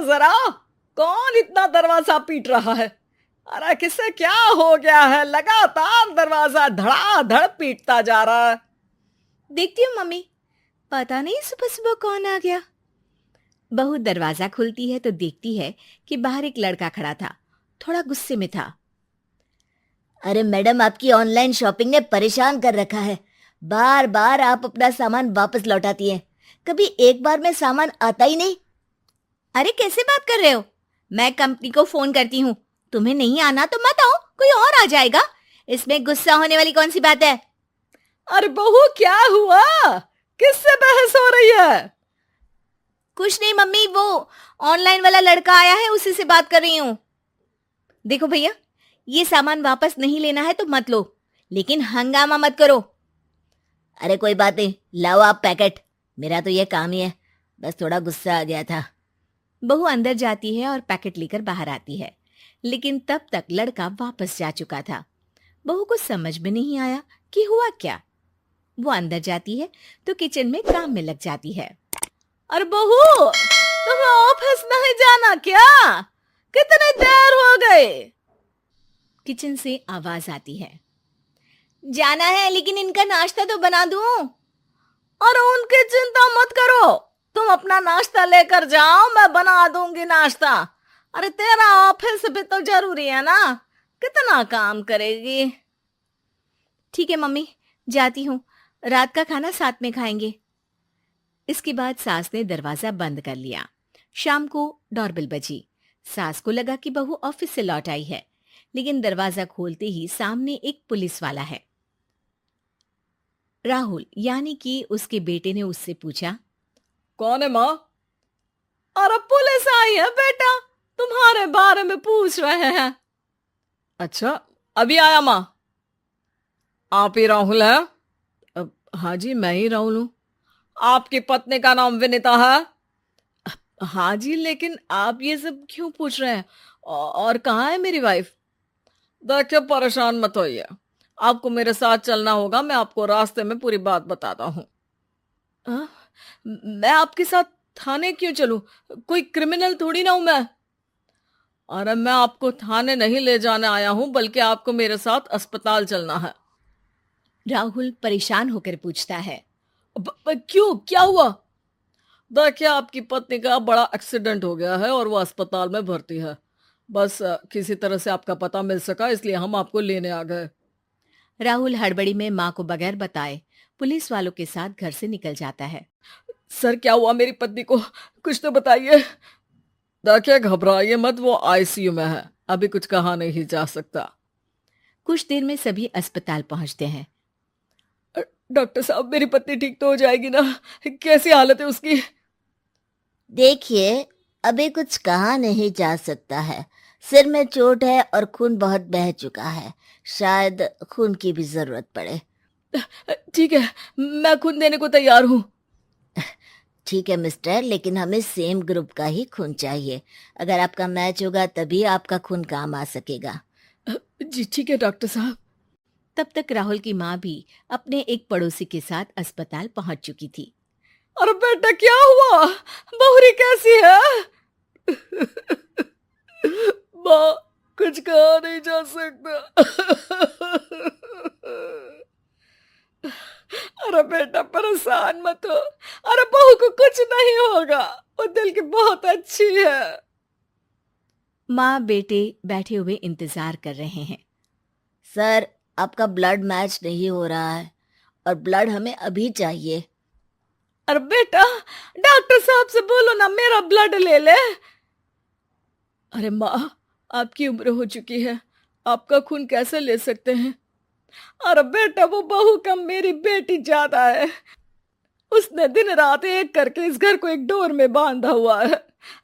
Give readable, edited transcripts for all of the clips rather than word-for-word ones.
जरा, कौन इतना दरवाजा पीट रहा है? अरे किसे क्या हो गया है? लगातार दरवाजा धड़ाधड़ पीटता जा रहा है। देखती हूँ मम्मी, पता नहीं सुबह सुबह कौन आ गया। बहू दरवाजा खोलती है तो देखती है कि बाहर एक लड़का खड़ा था। थोड़ा गुस्से में था। अरे मैडम, आपकी ऑनलाइन शॉपिंग ने परेशान कर रखा है। बार बार आप अपना सामान वापस लौटाती हैं। कभी एक बार में सामान आता ही नहीं। अरे कैसे बात कर रहे हो? मैं कंपनी को फोन करती हूँ। तुम्हें नहीं आना तो मत आओ, कोई और आ जाएगा। इसमें गुस्सा होने वाली कौन सी बात है? अरे बहू, क्या हुआ? किससे बहस हो रही है? कुछ नहीं मम्मी, वो ऑनलाइन वाला लड़का आया है, उसी से बात कर रही हूँ। देखो भैया, ये सामान वापस नहीं लेना है तो मत लो, लेकिन हंगामा मत करो। अरे कोई बात नहीं, लाओ आप पैकेट। मेरा तो ये काम ही है, बस थोड़ा गुस्सा आ गया था। बहू अंदर जाती है और पैकेट लेकर बाहर आती है, लेकिन तब तक लड़का वापस जा चुका था। बहू को समझ में नहीं आया कि हुआ क्या। वो अंदर जाती है तो किचन में काम में लग जाती है। अरे बहू, तुम्हें ऑफिस नहीं जाना क्या? कितनी देर हो गई? किचन से आवाज आती है। जाना है, लेकिन इनका नाश्ता तो बना दूं। अरे उनकी चिंता मत करो, तुम अपना नाश्ता लेकर जाओ, मैं बना दूंगी नाश्ता। अरे तेरा ऑफिस भी तो जरूरी है ना, कितना काम करेगी? ठीक है मम्मी, जाती हूँ। रात का खाना साथ में खाएंगे। इसके बाद सास ने दरवाजा बंद कर लिया। शाम को डोरबेल बजी। सास को लगा कि बहू ऑफिस से लौट आई है, लेकिन दरवाजा खोलते ही सामने एक पुलिस वाला है। राहुल यानी कि उसके बेटे ने उससे पूछा, कौन है माँ? अरे पुलिस आई है बेटा, तुम्हारे बारे में पूछ रहे हैं। अच्छा, अभी आया माँ। आप ही राहुल है? हाँ जी, मैं ही राहुल हूँ। आपकी पत्नी का नाम विनीता है? हाँ जी, लेकिन आप ये सब क्यों पूछ रहे हैं? और कहाँ है मेरी वाइफ? देखिए, परेशान मत होइए, आपको मेरे साथ चलना होगा। मैं आपको रास्ते में पूरी बात बताता हूँ। मैं आपके साथ थाने क्यों चलूं? कोई क्रिमिनल थोड़ी ना हूं मैं। अरे मैं आपको थाने नहीं ले जाने आया हूं, बल्कि आपको मेरे साथ अस्पताल चलना है। राहुल परेशान होकर पूछता है। क्यों, क्या हुआ? देखिए, आपकी पत्नी का बड़ा एक्सीडेंट हो गया है और वो अस्पताल में भर्ती है। बस किसी तरह से आपका पता मिल सका, इसलिए हम आपको लेने आ गए। राहुल हड़बड़ी में माँ को बगैर बताए पुलिस वालों के साथ घर से निकल जाता है। सर, क्या हुआ मेरी पत्नी को? कुछ तो बताइए। देखिए, घबराइए मत, वो आईसीयू में है, अभी कुछ कहा नहीं जा सकता। कुछ देर में सभी अस्पताल पहुंचते हैं। डॉक्टर साहब, मेरी पत्नी ठीक तो हो जाएगी ना? कैसी हालत है उसकी? देखिए, अभी कुछ कहा नहीं जा सकता है। सिर में चोट है और खून बहुत बह चुका है। शायद खून की भी जरूरत पड़े। ठीक है, मैं खून देने को तैयार हूँ। ठीक है मिस्टर, लेकिन हमें सेम ग्रुप का ही खून चाहिए। अगर आपका मैच होगा तभी आपका खून काम आ सकेगा। जी ठीक है डॉक्टर साहब। तब तक राहुल की माँ भी अपने एक पड़ोसी के साथ अस्पताल पहुंच चुकी थी। अरे बेटा, क्या हुआ? बहुरी कैसी है? माँ, कुछ कहा नहीं जा सकता। अरे बेटा, परेशान मत हो। अरे बहू को कुछ नहीं होगा, वो दिल की बहुत अच्छी है। माँ बेटे बैठे हुए इंतजार कर रहे हैं। सर, आपका ब्लड मैच नहीं हो रहा है और ब्लड हमें अभी चाहिए। अरे बेटा, डॉक्टर साहब से बोलो ना, मेरा ब्लड ले ले। अरे माँ, आपकी उम्र हो चुकी है, आपका खून कैसे ले सकते हैं? अरे बेटा, वो बहू कम मेरी बेटी ज्यादा है। उसने दिन रात एक करके इस घर को एक डोर में बांधा हुआ है।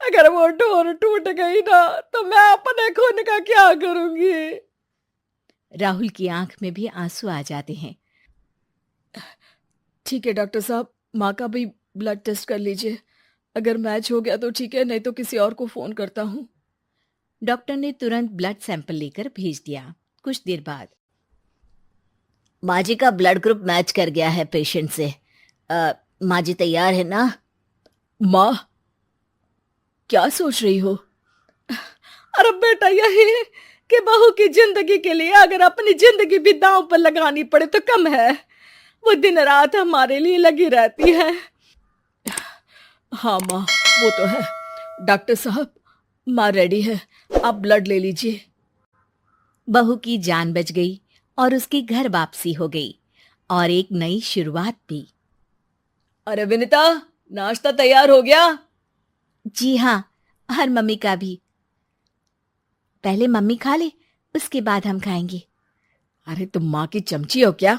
अगर वो डोर टूट गई ना, तो मैं अपने खून का क्या करूंगी? राहुल की आंख में भी आंसू आ जाते हैं। ठीक है डॉक्टर साहब, माँ का भी ब्लड टेस्ट कर लीजिए। अगर मैच हो गया तो ठीक है, नहीं तो किसी और को फोन करता हूँ। डॉक्टर ने तुरंत ब्लड सैंपल लेकर भेज दिया। कुछ देर बाद माँ जी का ब्लड ग्रुप मैच कर गया है पेशेंट से। माँ जी तैयार है ना? माँ? क्या सोच रही हो? अरे बेटा यही कि बहू की जिंदगी के लिए अगर अपनी जिंदगी भी दांव पर लगानी पड़े तो कम है। वो दिन रात हमारे लिए लगी रहती है। हाँ माँ, वो तो है। डॉक्टर साहब, माँ रेडी है, आप ब्लड ले लीजिए। बहू की जान बच गई और उसकी घर वापसी हो गई और एक नई शुरुआत भी। अरे विनीता, नाश्ता तैयार हो गया? जी हाँ, और मम्मी का भी। पहले मम्मी खा ले, उसके बाद हम खाएंगे। अरे तुम माँ की चमची हो क्या?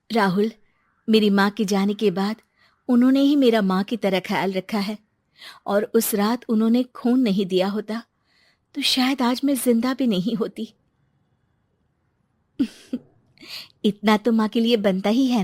राहुल, मेरी माँ के जाने के बाद उन्होंने ही मेरा माँ की तरह ख्याल रखा है, और उस रात उन्होंने खून नहीं दिया होता तो शायद आज मैं जिंदा भी नहीं होती। इतना तो माँ के लिए बनता ही है ना।